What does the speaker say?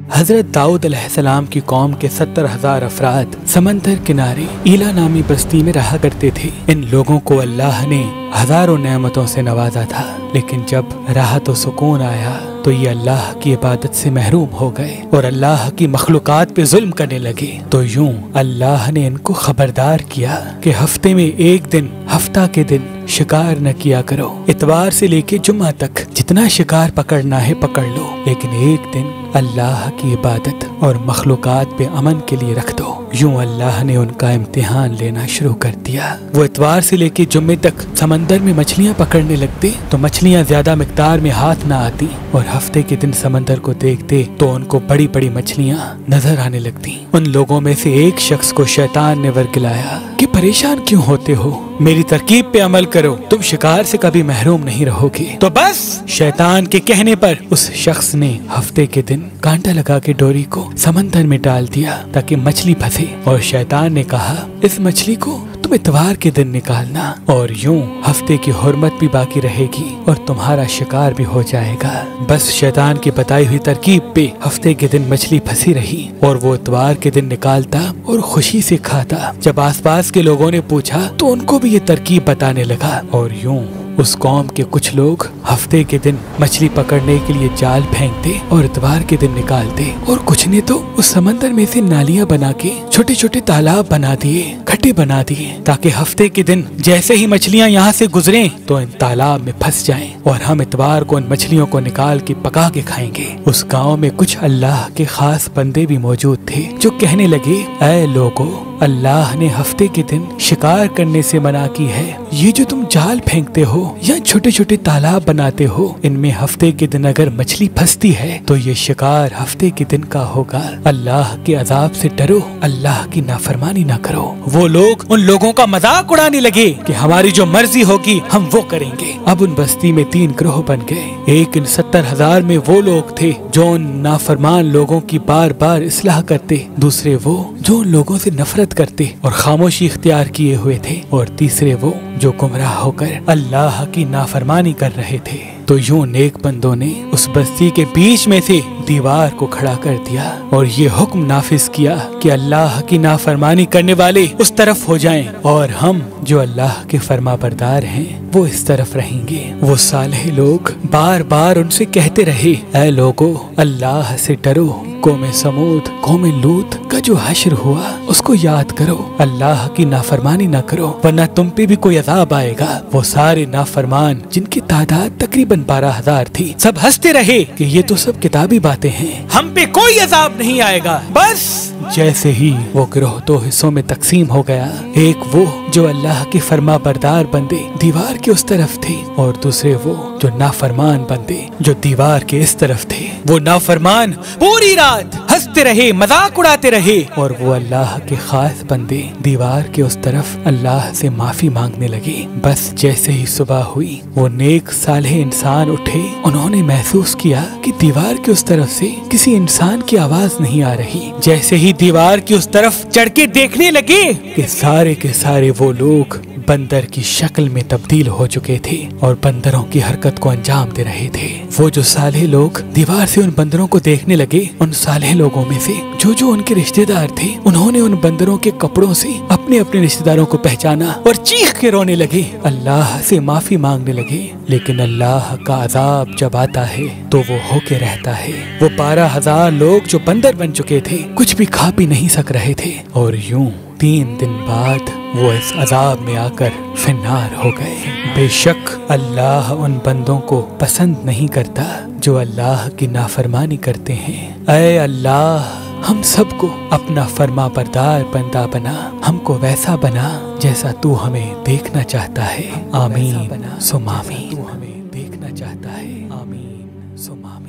हजरत दाऊद अलैहिस्सलाम की कौम के 70,000 अफराद समंदर किनारे ईला नामी बस्ती में रहा करते थे। इन लोगों को अल्लाह ने हजारों नेमतों से नवाजा था, लेकिन जब राहत और सुकून आया तो ये अल्लाह की इबादत से महरूम हो गए और अल्लाह की मखलूकात पे जुल्म करने लगे। तो यूं अल्लाह ने इनको खबरदार किया कि हफ्ते में एक दिन, हफ्ता के दिन शिकार न किया करो। इतवार से लेके जुम्मा तक जितना शिकार पकड़ना है पकड़ लो, लेकिन एक दिन अल्लाह की इबादत और मखलूकात पे अमन के लिए रख दो। यूं अल्लाह ने उनका इम्तिहान लेना शुरू कर दिया। वो इतवार से लेके जुम्मे तक समंदर में मछलियाँ पकड़ने लगते तो मछलियाँ ज्यादा मिकदार में हाथ न आती, और हफ्ते के दिन समंदर को देखते तो उनको बड़ी बड़ी मछलियाँ नजर आने लगती। उन लोगों में से एक शख्स को शैतान ने वर्गिलाया कि परेशान क्यों होते हो, मेरी तरकीब पे अमल करो, तुम शिकार से कभी महरूम नहीं रहोगे। तो बस शैतान के कहने पर उस शख्स ने हफ्ते के दिन कांटा लगा के डोरी को समंदर में डाल दिया ताकि मछली फंसे, और शैतान ने कहा इस मछली को तुम इतवार के दिन निकालना, और यूं हफ्ते की हुर्मत भी बाकी रहेगी और तुम्हारा शिकार भी हो जाएगा। बस शैतान की बताई हुई तरकीब पे हफ्ते के दिन मछली फंसी रही और वो इतवार के दिन निकालता और खुशी से खाता। जब आसपास के लोगों ने पूछा तो उनको भी ये तरकीब बताने लगा, और यूं उस कौम के कुछ लोग हफ्ते के दिन मछली पकड़ने के लिए जाल फेंकते और इतवार के दिन निकालते, और कुछ ने तो उस समंदर में से नालियां बना के छोटे छोटे तालाब बना दिए, खड्डे बना दिए, ताकि हफ्ते के दिन जैसे ही मछलियां यहाँ से गुजरें तो इन तालाब में फंस जाएं और हम इतवार को उन मछलियों को निकाल के पका के खाएंगे। उस गाँव में कुछ अल्लाह के खास बंदे भी मौजूद थे जो कहने लगे, ऐ लोगों, अल्लाह ने हफ्ते के दिन शिकार करने से मना की है। ये जो तुम जाल फेंकते हो या छोटे छोटे तालाब बनाते हो, इनमें हफ्ते के दिन अगर मछली फंसती है तो ये शिकार हफ्ते के दिन का होगा। अल्लाह के अजाब से डरो, अल्लाह की नाफरमानी ना करो। वो लोग उन लोगों का मजाक उड़ाने लगे कि हमारी जो मर्जी होगी हम वो करेंगे। अब उन बस्ती में 3 ग्रोह बन गए। एक इन 70,000 में वो लोग थे जो उन नाफरमान लोगों की बार बार इस्लाह करते, दूसरे वो जो उन लोगों से नफरत करते और खामोशी इख्तियार किए हुए थे, और तीसरे वो जो गुमराह होकर अल्लाह की नाफरमानी कर रहे थे। तो यूं नेक बंदों ने उस बस्ती के बीच में से दीवार को खड़ा कर दिया और ये हुक्म नाफिज किया कि अल्लाह की नाफरमानी करने वाले उस तरफ हो जाएं और हम जो अल्लाह के फरमाबरदार हैं वो इस तरफ रहेंगे। वो सालेह लोग बार बार उनसे कहते रहे, ऐ लोगो, अल्लाह से डरो, कौम समूद, कौम लूत का जो हश्र हुआ उसको याद करो, अल्लाह की नाफरमानी ना करो वरना तुम पे भी कोई अजाब आएगा। वो सारे नाफरमान जिनकी तादाद तकरीबन 12,000 थी, सब हंसते रहे कि ये तो सब किताबी बातें हैं, हम पे कोई अजाब नहीं आएगा। बस जैसे ही वो गिरोह 2 हिस्सों में तकसीम हो गया, एक वो जो अल्लाह के फरमा बरदार बंदे दीवार के उस तरफ थे और दूसरे वो जो नाफरमान बंदे जो दीवार के इस तरफ थे। वो नाफरमान पूरी रात हंसते रहे, मजाक उड़ाते रहे, और वो अल्लाह के खास बंदे दीवार के उस तरफ अल्लाह से माफी मांगने लगे। बस जैसे ही सुबह हुई वो नेक सालेह इंसान उठे, उन्होंने महसूस किया कि दीवार के उस तरफ से किसी इंसान की आवाज नहीं आ रही। जैसे ही दीवार की उस तरफ चढ़ के देखने लगे कि सारे के सारे वो लोग बंदर की शक्ल में तब्दील हो चुके थे और बंदरों की हरकत को अंजाम दे रहे थे। वो जो सालेह लोग दीवार से उन बंदरों को देखने लगे, उन सालेह लोगों में से जो जो उनके रिश्तेदार थे, उन्होंने उन बंदरों के कपड़ों से अपने अपने रिश्तेदारों को पहचाना और चीख के रोने लगे, अल्लाह से माफी मांगने लगे। लेकिन अल्लाह का अजाब जब आता है तो वो होके रहता है। वो 12,000 लोग जो बंदर बन चुके थे कुछ भी खा पी नहीं सक रहे थे, और यूं 3 दिन बाद वो इस अजाब में आकर फिन्नार हो गए। बेशक अल्लाह उन बंदों को पसंद नहीं करता जो अल्लाह की नाफरमानी करते हैं। ऐ अल्लाह, हम सबको अपना फरमा बरदार बंदा बना, हमको वैसा बना जैसा तू हमें देखना चाहता है। आमीन सुम आमीन। तू हमें देखना चाहता है। आमीन सुम आमीन।